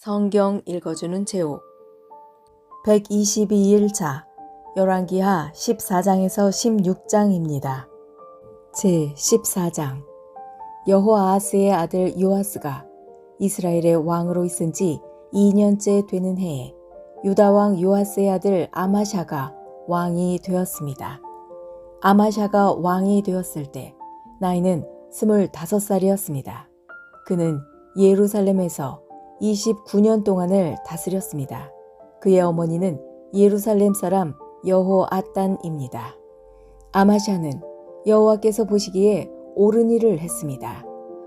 성경 읽어주는 제목 122일차 열왕기하 14장에서 16장입니다. 제14장 여호아하스의 아들 요아스가 이스라엘의 왕으로 있은 지 2년째 되는 해에 유다왕 요아스의 아들 아마샤가 왕이 되었습니다. 아마샤가 왕이 되었을 때 나이는 25살이었습니다. 그는 예루살렘에서 29년 동안을 다스렸습니다. 그의 어머니는 예루살렘 사람 여호아단입니다. 아마샤는 여호와께서 보시기에 옳은 일을 했습니다.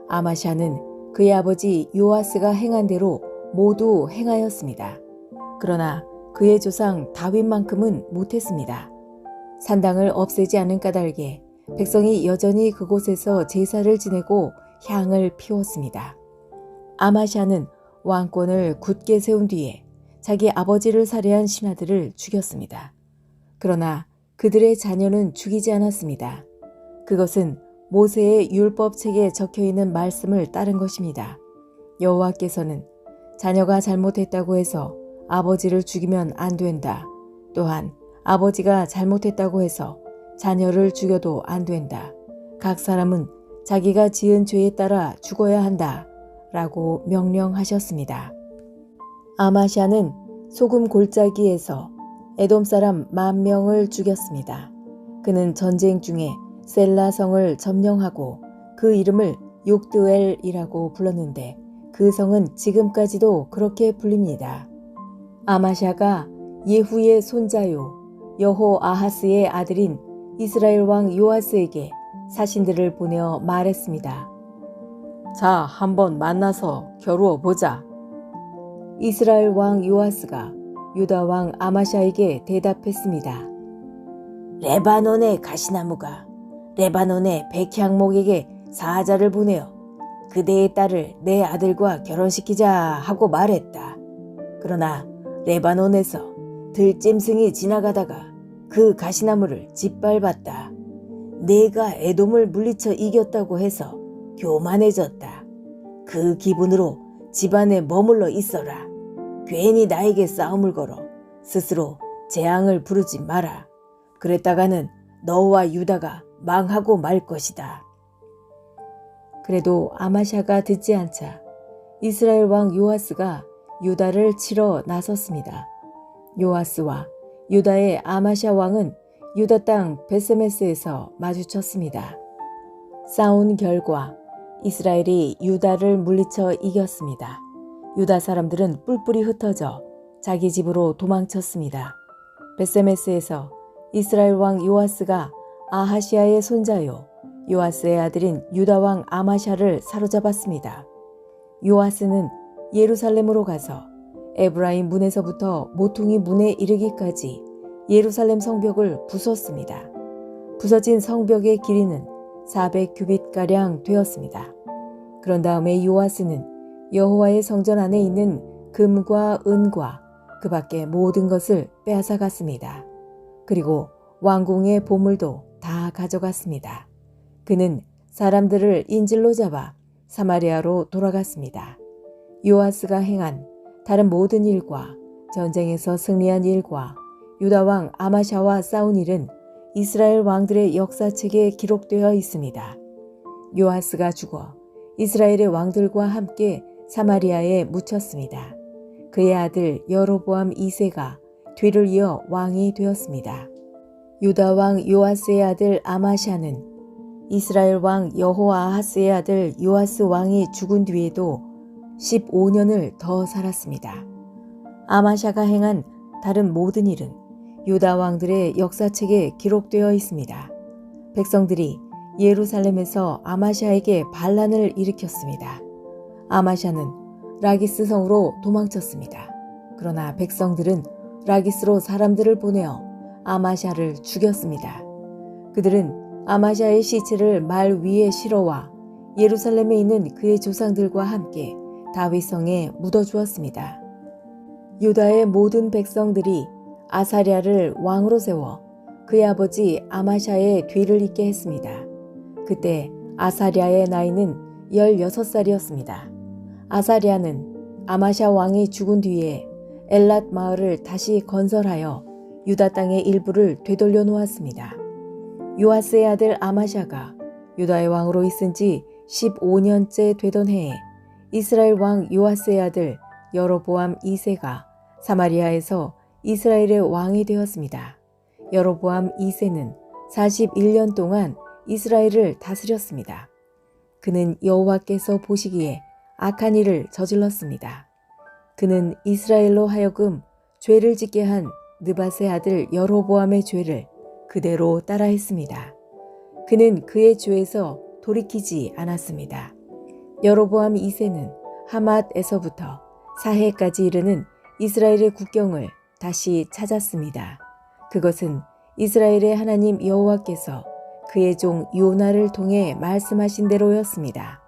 아마샤는 그의 아버지 요아스가 행한 대로 모두 행하였습니다. 그러나 그의 조상 다윗만큼은 못했습니다. 산당을 없애지 않은 까닭에 백성이 여전히 그곳에서 제사를 지내고 향을 피웠습니다. 아마샤는 왕권을 굳게 세운 뒤에 자기 아버지를 살해한 신하들을 죽였습니다. 그러나 그들의 자녀는 죽이지 않았습니다. 그것은 모세의 율법책에 적혀있는 말씀을 따른 것입니다. 여호와께서는 자녀가 잘못했다고 해서 아버지를 죽이면 안 된다. 또한 아버지가 잘못했다고 해서 자녀를 죽여도 안 된다. 각 사람은 자기가 지은 죄에 따라 죽어야 한다. 라고 명령하셨습니다. 아마샤는 소금 골짜기에서 에돔 사람 10,000명을 죽였습니다. 그는 전쟁 중에 셀라성을 점령하고 그 이름을 욕드엘이라고 불렀는데 그 성은 지금까지도 그렇게 불립니다. 아마샤가 예후의 손자요 여호아하스의 아들인 이스라엘 왕 요아스에게 사신들을 보내어 말했습니다. 자, 한번 만나서 겨루어 보자. 이스라엘 왕 요아스가 유다 왕 아마샤에게 대답했습니다. 레바논의 가시나무가 레바논의 백향목에게 사자를 보내어 그대의 딸을 내 아들과 결혼시키자 하고 말했다. 그러나 레바논에서 들짐승이 지나가다가 그 가시나무를 짓밟았다. 내가 에돔을 물리쳐 이겼다고 해서 교만해졌다. 그 기분으로 집안에 머물러 있어라. 괜히 나에게 싸움을 걸어 스스로 재앙을 부르지 마라. 그랬다가는 너와 유다가 망하고 말 것이다. 그래도 아마샤가 듣지 않자 이스라엘 왕 요아스가 유다를 치러 나섰습니다. 요아스와 유다의 아마샤 왕은 유다 땅 베세메스에서 마주쳤습니다. 싸운 결과 이스라엘이 유다를 물리쳐 이겼습니다. 유다 사람들은 뿔뿔이 흩어져 자기 집으로 도망쳤습니다. 베세메스에서 이스라엘 왕 요아스가 아하시아의 손자요 요아스의 아들인 유다 왕 아마샤를 사로잡았습니다. 요아스는 예루살렘으로 가서 에브라임 문에서부터 모퉁이 문에 이르기까지 예루살렘 성벽을 부쉈습니다. 부서진 성벽의 길이는 400규빗가량 되었습니다. 그런 다음에 요아스는 여호와의 성전 안에 있는 금과 은과 그 밖의 모든 것을 빼앗아갔습니다. 그리고 왕궁의 보물도 다 가져갔습니다. 그는 사람들을 인질로 잡아 사마리아로 돌아갔습니다. 요아스가 행한 다른 모든 일과 전쟁에서 승리한 일과 유다 왕 아마샤와 싸운 일은 이스라엘 왕들의 역사책에 기록되어 있습니다. 요아스가 죽어 이스라엘의 왕들과 함께 사마리아에 묻혔습니다. 그의 아들 여로보암 2세가 뒤를 이어 왕이 되었습니다. 유다 왕 요아스의 아들 아마샤는 이스라엘 왕 여호아하스의 아들 요아스 왕이 죽은 뒤에도 15년을 더 살았습니다. 아마샤가 행한 다른 모든 일은 유다 왕들의 역사책에 기록되어 있습니다. 백성들이 예루살렘에서 아마샤에게 반란을 일으켰습니다. 아마샤는 라기스 성으로 도망쳤습니다. 그러나 백성들은 라기스로 사람들을 보내어 아마샤를 죽였습니다. 그들은 아마샤의 시체를 말 위에 실어와 예루살렘에 있는 그의 조상들과 함께 다윗성에 묻어주었습니다. 유다의 모든 백성들이 아사랴를 왕으로 세워 그의 아버지 아마샤의 뒤를 잇게 했습니다. 그때 아사랴의 나이는 16살이었습니다. 아사랴는 아마샤 왕이 죽은 뒤에 엘랏 마을을 다시 건설하여 유다 땅의 일부를 되돌려 놓았습니다. 요아스의 아들 아마샤가 유다의 왕으로 있은 지 15년째 되던 해에 이스라엘 왕 요아스의 아들 여로보암 2세가 사마리아에서 이스라엘의 왕이 되었습니다. 여로보암 2세는 41년 동안 이스라엘을 다스렸습니다. 그는 여호와께서 보시기에 악한 일을 저질렀습니다. 그는 이스라엘로 하여금 죄를 짓게 한 느밧의 아들 여로보암의 죄를 그대로 따라했습니다. 그는 그의 죄에서 돌이키지 않았습니다. 여로보암 2세는 하맛에서부터 사해까지 이르는 이스라엘의 국경을 다시 찾았습니다. 그것은 이스라엘의 하나님 여호와께서 그의 종 요나를 통해 말씀하신 대로였습니다.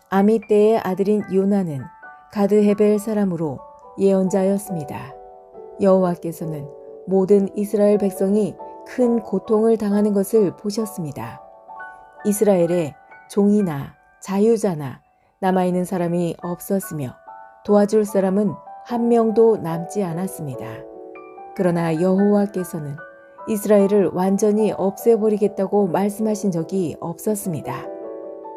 아미떼의 아들인 요나는 가드헤벨 사람으로 예언자였습니다. 여호와께서는 모든 이스라엘 백성이 큰 고통을 당하는 것을 보셨습니다. 이스라엘에 종이나 자유자나 남아있는 사람이 없었으며 도와줄 사람은 한 명도 남지 않았습니다. 그러나 여호와께서는 이스라엘을 완전히 없애버리겠다고 말씀하신 적이 없었습니다.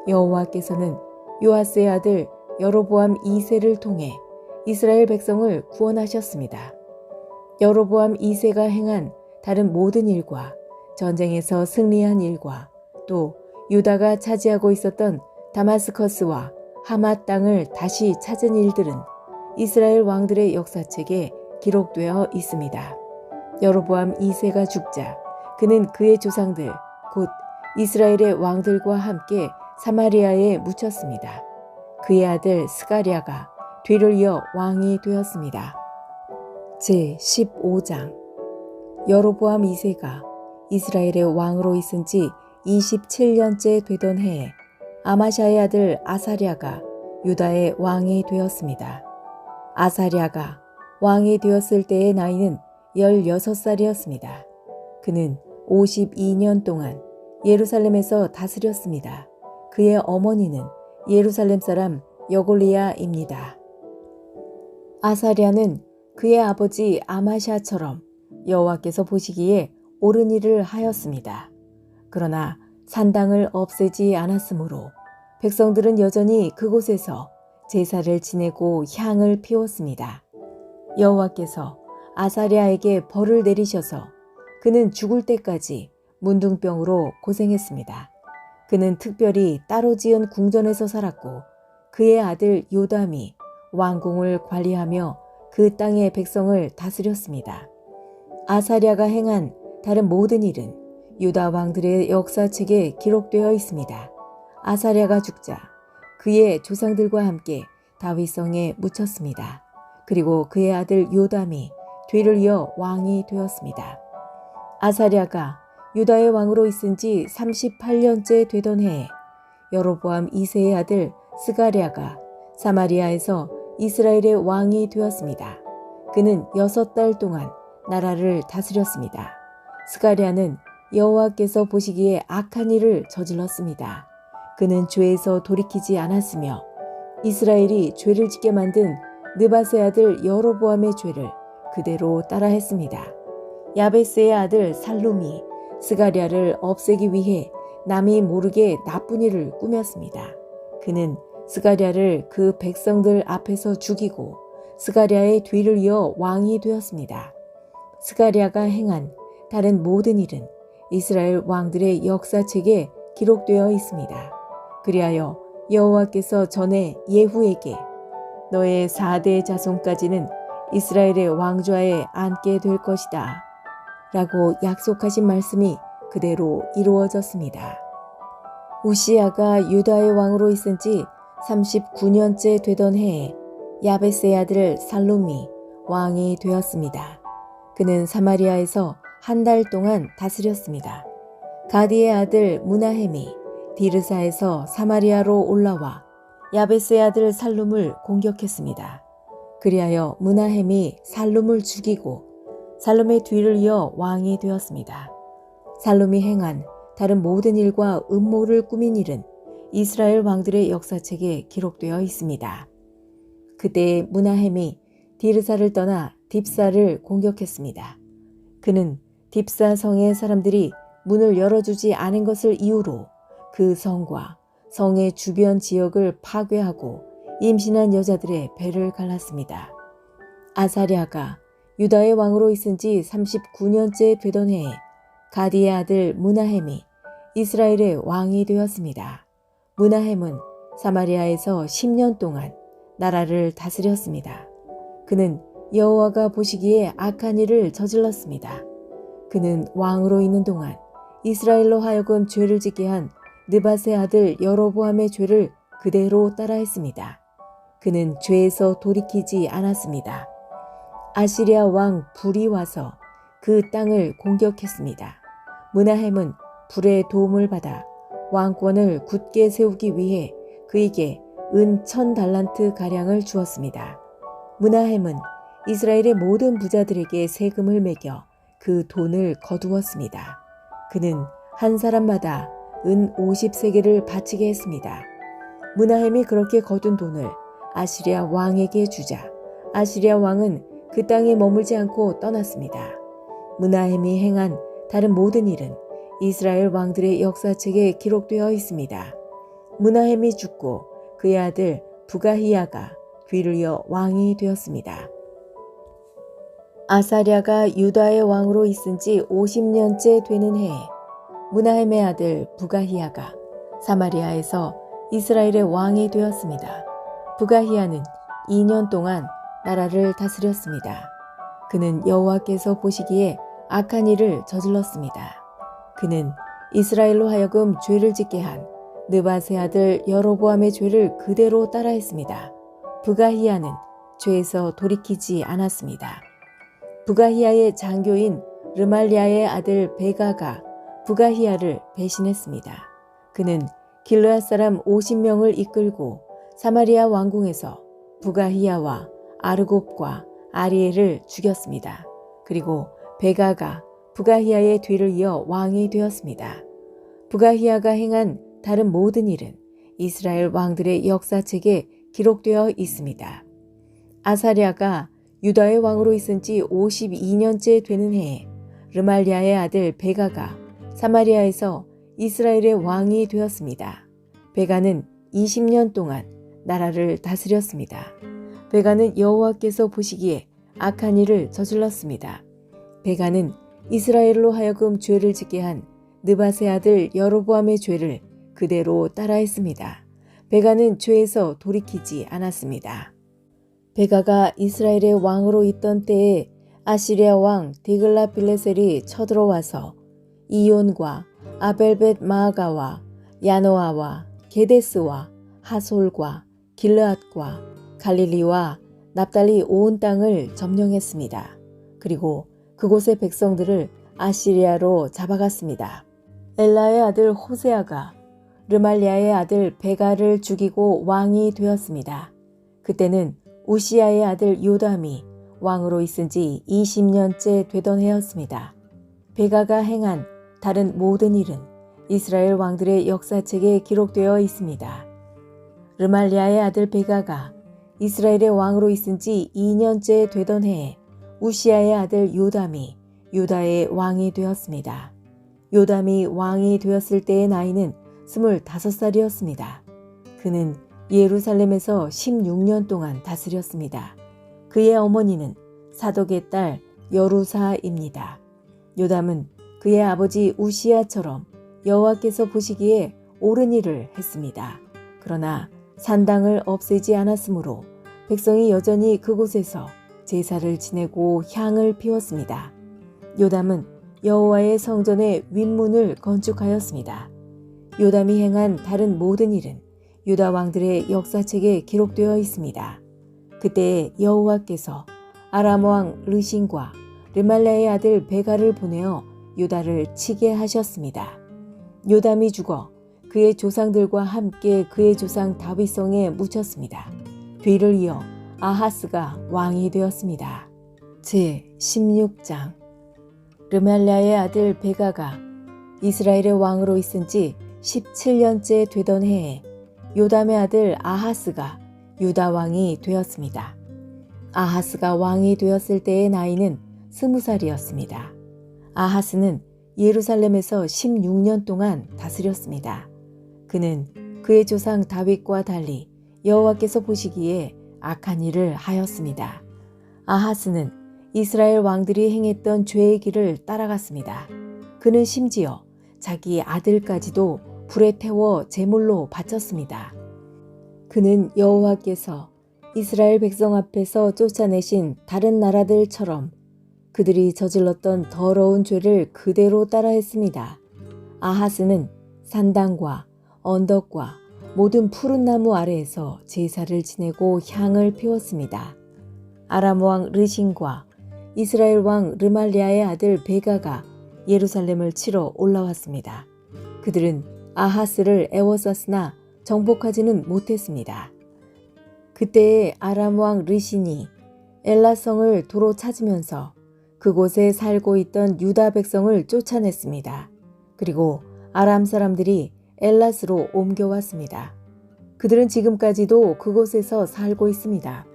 여호와께서는 요아스의 아들 여로보암 2세를 통해 이스라엘 백성을 구원하셨습니다. 여로보암 2세가 행한 다른 모든 일과 전쟁에서 승리한 일과 또 유다가 차지하고 있었던 다마스커스와 하맛 땅을 다시 찾은 일들은 이스라엘 왕들의 역사책에 기록되어 있습니다. 여로보암 2세가 죽자 그는 그의 조상들 곧 이스라엘의 왕들과 함께 사마리아에 묻혔습니다. 그의 아들 스가랴가 뒤를 이어 왕이 되었습니다. 제15장 여로보암 2세가 이스라엘의 왕으로 있은 지 27년째 되던 해에 아마샤의 아들 아사랴가 유다의 왕이 되었습니다. 아사랴가 왕이 되었을 때의 나이는 16살이었습니다. 그는 52년 동안 예루살렘에서 다스렸습니다. 그의 어머니는 예루살렘 사람 여골리야입니다. 아사랴는 그의 아버지 아마샤처럼 여호와께서 보시기에 옳은 일을 하였습니다. 그러나 산당을 없애지 않았으므로 백성들은 여전히 그곳에서 제사를 지내고 향을 피웠습니다. 여호와께서 아사랴에게 벌을 내리셔서 그는 죽을 때까지 문둥병으로 고생했습니다. 그는 특별히 따로 지은 궁전에서 살았고 그의 아들 요담이 왕궁을 관리하며 그 땅의 백성을 다스렸습니다. 아사랴가 행한 다른 모든 일은 유다 왕들의 역사책에 기록되어 있습니다. 아사랴가 죽자 그의 조상들과 함께 다윗성에 묻혔습니다. 그리고 그의 아들 요담이 뒤를 이어 왕이 되었습니다. 아사랴가 유다의 왕으로 있은 지 38년째 되던 해에 여로보암 2세의 아들 스가랴가 사마리아에서 이스라엘의 왕이 되었습니다. 그는 6달 동안 나라를 다스렸습니다. 스가랴는 여호와께서 보시기에 악한 일을 저질렀습니다. 그는 죄에서 돌이키지 않았으며 이스라엘이 죄를 짓게 만든 느밧의 아들 여로보암의 죄를 그대로 따라했습니다. 야베스의 아들 살룸이 스가랴를 없애기 위해 남이 모르게 나쁜 일을 꾸몄습니다. 그는 스가랴를 그 백성들 앞에서 죽이고 스가랴의 뒤를 이어 왕이 되었습니다. 스가랴가 행한 다른 모든 일은 이스라엘 왕들의 역사책에 기록되어 있습니다. 그리하여 여호와께서 전에 예후에게 너의 4대 자손까지는 이스라엘의 왕좌에 앉게 될 것이다 라고 약속하신 말씀이 그대로 이루어졌습니다. 우시야가 유다의 왕으로 있은 지 39년째 되던 해에 야베스의 아들 살룸이 왕이 되었습니다. 그는 사마리아에서 한 달 동안 다스렸습니다. 가디의 아들 무나헴이 디르사에서 사마리아로 올라와 야베스의 아들 살룸을 공격했습니다. 그리하여 무나헴이 살룸을 죽이고 살룸의 뒤를 이어 왕이 되었습니다. 살룸이 행한 다른 모든 일과 음모를 꾸민 일은 이스라엘 왕들의 역사책에 기록되어 있습니다. 그때 므나헴이 디르사를 떠나 딥사를 공격했습니다. 그는 딥사 성의 사람들이 문을 열어주지 않은 것을 이유로 그 성과 성의 주변 지역을 파괴하고 임신한 여자들의 배를 갈랐습니다. 아사랴가 유다의 왕으로 있은 지 39년째 되던 해에 가디의 아들 므나헴이 이스라엘의 왕이 되었습니다. 므나헴은 사마리아에서 10년 동안 나라를 다스렸습니다. 그는 여호와가 보시기에 악한 일을 저질렀습니다. 그는 왕으로 있는 동안 이스라엘로 하여금 죄를 짓게 한 느밧의 아들 여로보암의 죄를 그대로 따라했습니다. 그는 죄에서 돌이키지 않았습니다. 아시리아 왕 불이 와서 그 땅을 공격했습니다. 므나헴은 불의 도움을 받아 왕권을 굳게 세우기 위해 그에게 은 1000달란트 가량을 주었습니다. 므나헴은 이스라엘의 모든 부자들에게 세금을 매겨 그 돈을 거두었습니다. 그는 한 사람마다 은 50세겔을 바치게 했습니다. 므나헴이 그렇게 거둔 돈을 아시리아 왕에게 주자 아시리아 왕은 그 땅에 머물지 않고 떠났습니다. 므나헴이 행한 다른 모든 일은 이스라엘 왕들의 역사책에 기록되어 있습니다. 므나헴이 죽고 그의 아들 부가히야가 뒤를 이어 왕이 되었습니다. 아사랴가 유다의 왕으로 있은 지 50년째 되는 해에 므나헴의 아들 부가히야가 사마리아에서 이스라엘의 왕이 되었습니다. 부가히야는 2년 동안 나라를 다스렸습니다. 그는 여호와께서 보시기에 악한 일을 저질렀습니다. 그는 이스라엘로 하여금 죄를 짓게 한 느밧의 아들 여로보암의 죄를 그대로 따라했습니다. 부가히야는 죄에서 돌이키지 않았습니다. 부가히야의 장교인 르말리아의 아들 베가가 부가히야를 배신했습니다. 그는 길르앗 사람 50명을 이끌고 사마리아 왕궁에서 부가히야와 아르곱과 아리엘을 죽였습니다. 그리고 베가가 부가히야의 뒤를 이어 왕이 되었습니다. 부가히야가 행한 다른 모든 일은 이스라엘 왕들의 역사책에 기록되어 있습니다. 아사랴가 유다의 왕으로 있은 지 52년째 되는 해에 르말리아의 아들 베가가 사마리아에서 이스라엘의 왕이 되었습니다. 베가는 20년 동안 나라를 다스렸습니다. 베가는 여호와께서 보시기에 악한 일을 저질렀습니다. 베가는 이스라엘로 하여금 죄를 짓게 한 느밧의 아들 여로보암의 죄를 그대로 따라했습니다. 베가는 죄에서 돌이키지 않았습니다. 베가가 이스라엘의 왕으로 있던 때에 아시리아 왕 디글라빌레셀이 쳐들어와서 이온과 아벨벳 마아가와 야노아와 게데스와 하솔과 길르앗과 갈릴리와 납달리 온 땅을 점령했습니다. 그리고 그곳의 백성들을 아시리아로 잡아갔습니다. 엘라의 아들 호세아가 르말리아의 아들 베가를 죽이고 왕이 되었습니다. 그때는 우시아의 아들 요담이 왕으로 있은 지 20년째 되던 해였습니다. 베가가 행한 다른 모든 일은 이스라엘 왕들의 역사책에 기록되어 있습니다. 르말리아의 아들 베가가 이스라엘의 왕으로 있은 지 2년째 되던 해에 우시아의 아들 요담이 유다의 왕이 되었습니다. 요담이 왕이 되었을 때의 나이는 25살이었습니다. 그는 예루살렘에서 16년 동안 다스렸습니다. 그의 어머니는 사독의 딸 여루사입니다. 요담은 그의 아버지 우시아처럼 여호와께서 보시기에 옳은 일을 했습니다. 그러나 산당을 없애지 않았으므로 백성이 여전히 그곳에서 제사를 지내고 향을 피웠습니다. 요담은 여호와의 성전의 윗문을 건축하였습니다. 요담이 행한 다른 모든 일은 유다 왕들의 역사책에 기록되어 있습니다. 그때 여호와께서 아람 왕 르신과 르말라의 아들 베가를 보내어 유다를 치게 하셨습니다. 요담이 죽어 그의 조상들과 함께 그의 조상 다윗성에 묻혔습니다. 뒤를 이어 아하스가 왕이 되었습니다. 제16장 르말라의 아들 베가가 이스라엘의 왕으로 있은 지 17년째 되던 해에 요담의 아들 아하스가 유다 왕이 되었습니다. 아하스가 왕이 되었을 때의 나이는 20살이었습니다. 아하스는 예루살렘에서 16년 동안 다스렸습니다. 그는 그의 조상 다윗과 달리 여호와께서 보시기에 악한 일을 하였습니다. 아하스는 이스라엘 왕들이 행했던 죄의 길을 따라갔습니다. 그는 심지어 자기 아들까지도 불에 태워 제물로 바쳤습니다. 그는 여호와께서 이스라엘 백성 앞에서 쫓아내신 다른 나라들처럼 그들이 저질렀던 더러운 죄를 그대로 따라했습니다. 아하스는 산당과 언덕과 모든 푸른 나무 아래에서 제사를 지내고 향을 피웠습니다. 아람 왕 르신과 이스라엘 왕 르말리아의 아들 베가가 예루살렘을 치러 올라왔습니다. 그들은 아하스를 애워쌌으나 정복하지는 못했습니다. 그때의 아람 왕 르신이 엘라성을 도로 찾으면서 그곳에 살고 있던 유다 백성을 쫓아냈습니다. 그리고 아람 사람들이 엘랏으로 옮겨왔습니다. 그들은 지금까지도 그곳에서 살고 있습니다.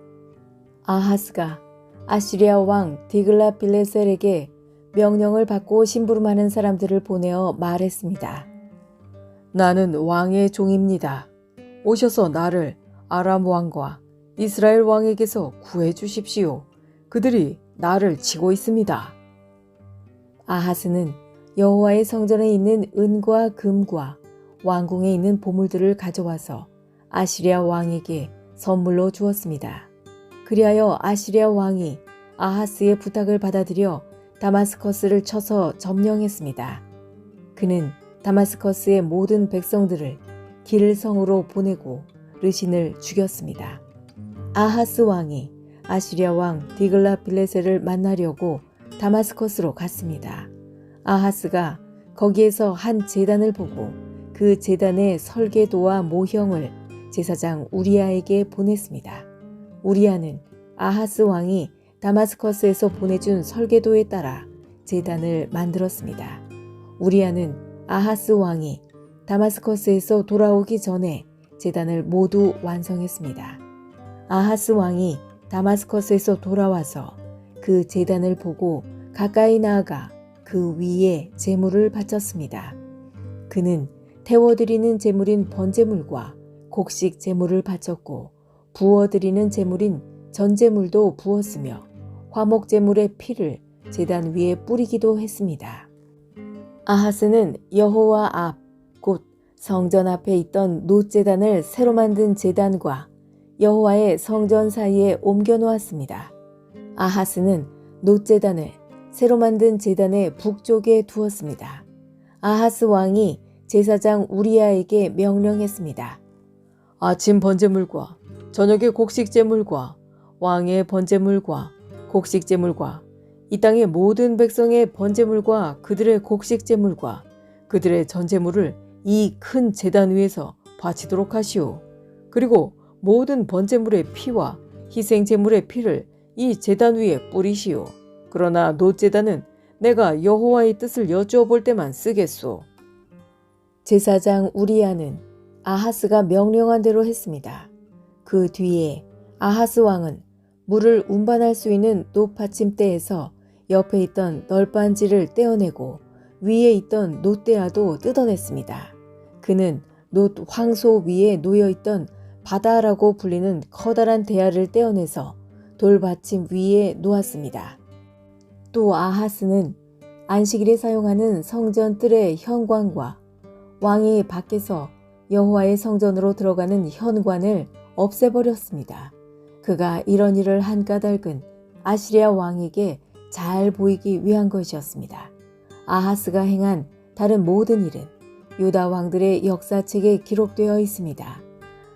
아하스가 아시리아 왕 디글랏빌레셀에게 명령을 받고 심부름하는 사람들을 보내어 말했습니다. 나는 왕의 종입니다. 오셔서 나를 아람 왕과 이스라엘 왕에게서 구해 주십시오. 그들이 나를 치고 있습니다. 아하스는 여호와의 성전에 있는 은과 금과 왕궁에 있는 보물들을 가져와서 아시리아 왕에게 선물로 주었습니다. 그리하여 아시리아 왕이 아하스의 부탁을 받아들여 다마스커스를 쳐서 점령했습니다. 그는 다마스커스의 모든 백성들을 길성으로 보내고 르신을 죽였습니다. 아하스 왕이 아시리아 왕 디글랏빌레셀을 만나려고 다마스커스로 갔습니다. 아하스가 거기에서 한 제단을 보고 그 제단의 설계도와 모형을 제사장 우리아에게 보냈습니다. 우리아는 아하스 왕이 다마스커스에서 보내준 설계도에 따라 제단을 만들었습니다. 우리아는 아하스 왕이 다마스커스에서 돌아오기 전에 제단을 모두 완성했습니다. 아하스 왕이 다마스커스에서 돌아와서 그 제단을 보고 가까이 나아가 그 위에 제물을 바쳤습니다. 그는 태워드리는 제물인 번제물과 곡식 제물을 바쳤고 부어드리는 제물인 전제물도 부었으며 화목 제물의 피를 제단 위에 뿌리기도 했습니다. 아하스는 여호와 앞, 곧 성전 앞에 있던 놋제단을 새로 만든 제단과 여호와의 성전 사이에 옮겨 놓았습니다. 아하스는 놋제단을 새로 만든 제단의 북쪽에 두었습니다. 아하스 왕이 제사장 우리아에게 명령했습니다. 아침 번제물과 저녁의 곡식 제물과 왕의 번제물과 곡식 제물과 이 땅의 모든 백성의 번제물과 그들의 곡식 제물과 그들의 전제물을 이 큰 제단 위에서 바치도록 하시오. 그리고 모든 번제물의 피와 희생 제물의 피를 이 제단 위에 뿌리시오. 그러나 놋제단은 내가 여호와의 뜻을 여쭈어 볼 때만 쓰겠소. 제사장 우리아는 아하스가 명령한 대로 했습니다. 그 뒤에 아하스 왕은 물을 운반할 수 있는 놋받침대에서 옆에 있던 널빤지를 떼어내고 위에 있던 놋대야도 뜯어냈습니다. 그는 놋 황소 위에 놓여있던 바다라고 불리는 커다란 대야를 떼어내서 돌받침 위에 놓았습니다. 또 아하스는 안식일에 사용하는 성전 뜰의 현관과 왕이 밖에서 여호와의 성전으로 들어가는 현관을 없애버렸습니다. 그가 이런 일을 한 까닭은 아시리아 왕에게 잘 보이기 위한 것이었습니다. 아하스가 행한 다른 모든 일은 유다 왕들의 역사책에 기록되어 있습니다.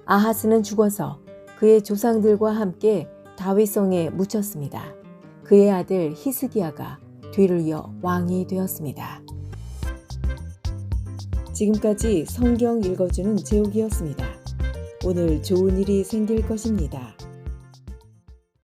아하스는 죽어서 그의 조상들과 함께 다윗성에 묻혔습니다. 그의 아들 히스기야가 뒤를 이어 왕이 되었습니다. 지금까지 성경 읽어주는 제옥이었습니다. 오늘 좋은 일이 생길 것입니다.